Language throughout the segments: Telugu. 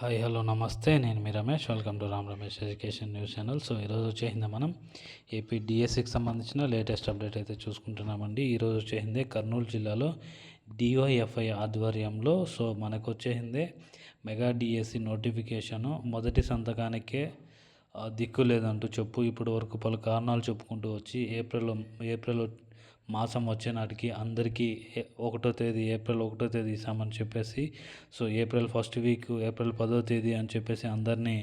హాయ్ హలో నమస్తే, నేను మీ Ramesh. Welcome to Ram Ramesh education news channel. So ఈరోజు వచ్చేసింది మనం ఏపీ డిఎస్సికి సంబంధించిన లేటెస్ట్ అప్డేట్ అయితే చూసుకుంటున్నామండి. ఈరోజు వచ్చేసింది కర్నూలు జిల్లాలో డివైఎఫ్ఐ ఆధ్వర్యంలో సో మనకు వచ్చేసింది మెగా డిఎస్సి నోటిఫికేషను. మొదటి సంతకానికే దిక్కు లేదంటూ ఇప్పటి వరకు పలు కారణాలు చెప్పుకుంటూ వచ్చి ఏప్రిల్ మాసం వచ్చే నాటికి అందరికీ ఏప్రిల్ 1వ తేదీ ఇస్తామని చెప్పేసి so April first week April 10వ తేదీ అని చెప్పేసి అందరినీ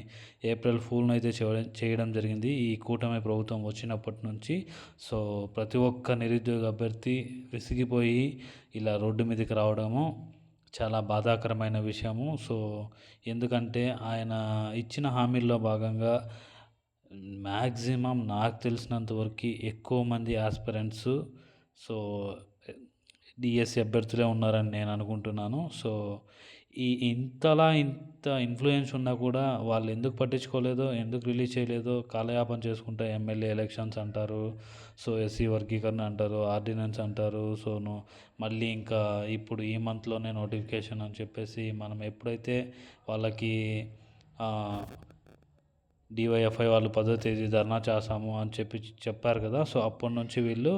ఏప్రిల్ ఫూల్ను అయితే చేయడం జరిగింది ఈ కూటమి ప్రభుత్వం వచ్చినప్పటి నుంచి. సో ప్రతి ఒక్క నిరుద్యోగ అభ్యర్థి విసిగిపోయి ఇలా రోడ్డు మీదకి రావడము చాలా బాధాకరమైన విషయము. సో ఎందుకంటే ఆయన ఇచ్చిన హామీల్లో భాగంగా మ్యాక్సిమం నాకు తెలిసినంత వరకు ఎక్కువ మంది ఆస్పిరెంట్స్ సో డిఎస్సి అభ్యర్థులే ఉన్నారని నేను అనుకుంటున్నాను. సో ఇంత ఇన్ఫ్లుయెన్స్ ఉన్నా కూడా వాళ్ళు ఎందుకు పట్టించుకోలేదో, ఎందుకు రిలీజ్ చేయలేదో కాలయాపన చేసుకుంటే ఎమ్మెల్యే ఎలక్షన్స్ అంటారు, సో ఎస్సీ వర్గీకరణ అంటారు, ఆర్డినెన్స్ అంటారు. సో మళ్ళీ ఇంకా ఇప్పుడు ఈ మంత్లోనే నోటిఫికేషన్ అని చెప్పేసి మనం ఎప్పుడైతే వాళ్ళకి డివైఎఫ్ఐ వాళ్ళు 10వ తేదీ ధర్నా చేస్తాము అని చెప్పారు కదా. సో అప్పటి నుంచి వీళ్ళు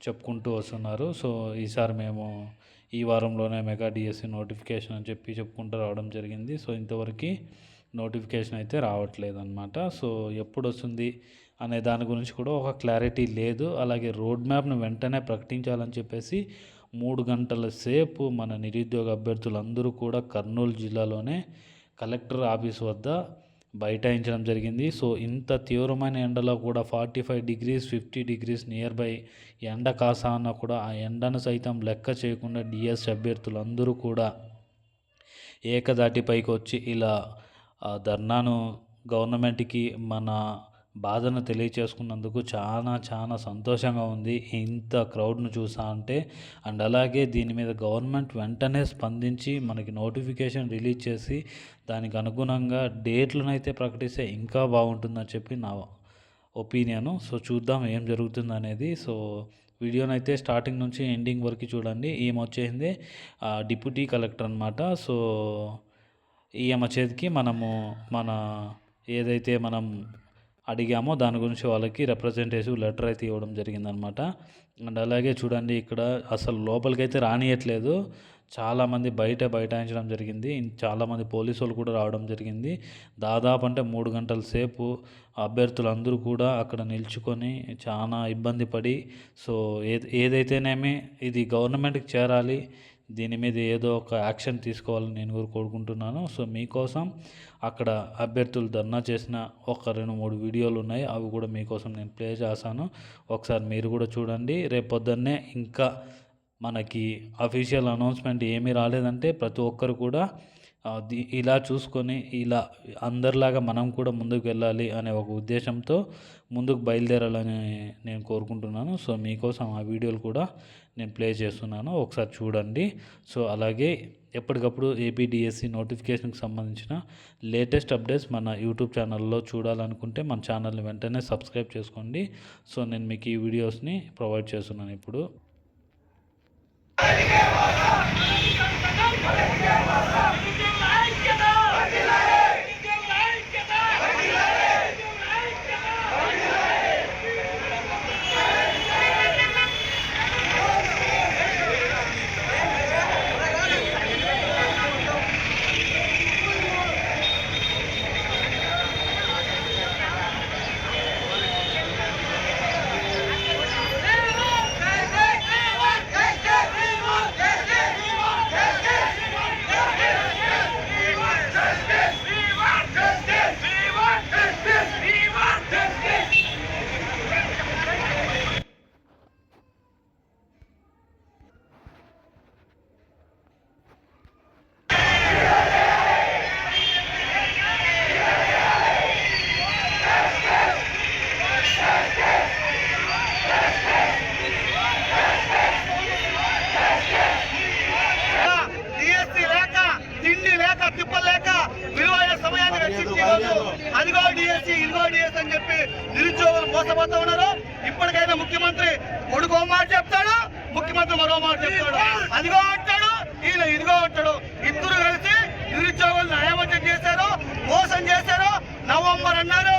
చెప్పుకుంటూ వస్తున్నారు. సో ఈసారి మేము ఈ వారంలోనే మెగా డిఎస్సి నోటిఫికేషన్ అని చెప్పుకుంటూ రావడం జరిగింది. సో ఇంతవరకు నోటిఫికేషన్ అయితే రావట్లేదు అనమాట. సో ఎప్పుడు వస్తుంది అనే దాని గురించి కూడా ఒక క్లారిటీ లేదు. అలాగే రోడ్ మ్యాప్ను వెంటనే ప్రకటించాలని చెప్పేసి 3 గంటల సేపు మన నిరుద్యోగ అభ్యర్థులందరూ కూడా కర్నూలు జిల్లాలోనే కలెక్టర్ ఆఫీస్ వద్ద బైఠాయించడం జరిగింది. సో ఇంత తీవ్రమైన ఎండలో కూడా 45 degrees 50 degrees నియర్ బై ఎండ కాసాన కూడా ఆ ఎండను సైతం లెక్క చేయకుండా డిఎస్ అభ్యర్థులందరూ కూడా ఏకదాటిపైకి వచ్చి ఇలా ధర్నాను గవర్నమెంట్కి మన బాధను తెలియచేసుకున్నందుకు చాలా సంతోషంగా ఉంది ఇంత క్రౌడ్ను చూసా అంటే. అండ్ అలాగే దీని మీద గవర్నమెంట్ వెంటనే స్పందించి మనకి నోటిఫికేషన్ రిలీజ్ చేసి దానికి అనుగుణంగా డేట్లను అయితే ప్రకటిస్తే ఇంకా బాగుంటుందని చెప్పి నా ఒపీనియను. సో చూద్దాం ఏం జరుగుతుంది అనేది. సో వీడియోని అయితే స్టార్టింగ్ నుంచి ఎండింగ్ వరకు చూడండి. ఈమె వచ్చేసింది డిప్యూటీ కలెక్టర్ అనమాట. సో ఈమె చేతికి మన ఏదైతే మనం అడిగామో దాని గురించి వాళ్ళకి రిప్రజెంటేటివ్ లెటర్ అయితే ఇవ్వడం జరిగిందనమాట. అండ్ అలాగే చూడండి ఇక్కడ అసలు లోపలికైతే రానియట్లేదు, చాలామంది బైఠాయించడం జరిగింది. చాలామంది పోలీసు వాళ్ళు కూడా రావడం జరిగింది. దాదాపు అంటే 3 గంటల సేపు అభ్యర్థులందరూ కూడా అక్కడ నిల్చుకొని చాలా ఇబ్బంది పడి సో ఏదైతేనేమి ఇది గవర్నమెంట్కి చేరాలి, దీని మీద ఏదో ఒక యాక్షన్ తీసుకోవాలని నేను కూడా కోరుకుంటున్నాను. సో మీకోసం అక్కడ అభ్యర్థులు ధర్నా చేసిన ఒక 2-3 వీడియోలు ఉన్నాయి, అవి కూడా మీకోసం నేను ప్లే చేశాను. ఒకసారి మీరు కూడా చూడండి. రేపు పొద్దున్నే ఇంకా మనకి అఫీషియల్ అనౌన్స్మెంట్ ఏమీ రాలేదంటే ప్రతి ఒక్కరు కూడా ఇలా చూసుకొని ఇలా అందరిలాగా మనం కూడా ముందుకు వెళ్ళాలి అనే ఒక ఉద్దేశంతో ముందుకు బయలుదేరాలని నేను కోరుకుంటున్నాను. సో మీకోసం ఆ వీడియోలు కూడా నేను ప్లే చేస్తున్నాను, ఒకసారి చూడండి. సో అలాగే ఎప్పటికప్పుడు ఏపీ డిఎస్సి నోటిఫికేషన్కి సంబంధించిన లేటెస్ట్ అప్డేట్స్ మన యూట్యూబ్ ఛానల్లో చూడాలనుకుంటే మన ఛానల్ని వెంటనే సబ్స్క్రైబ్ చేసుకోండి. సో నేను మీకు ఈ వీడియోస్ని ప్రొవైడ్ చేస్తున్నాను ఇప్పుడు. అదిగో డిఎస్సి ఇదిగో డిఎస్ అని చెప్పి నిరుద్యోగులు మోసపోతూ ఉన్నారు. ఇప్పటికైనా ముఖ్యమంత్రి కొడుకు మాట చెప్తాడు, ముఖ్యమంత్రి మరో మాట చెప్తాడు. అదిగో అంటాడు, ఈయన ఇదిగో అంటాడు. ఇద్దరు కలిసి నిరుద్యోగులు న్యాయం అన్నారు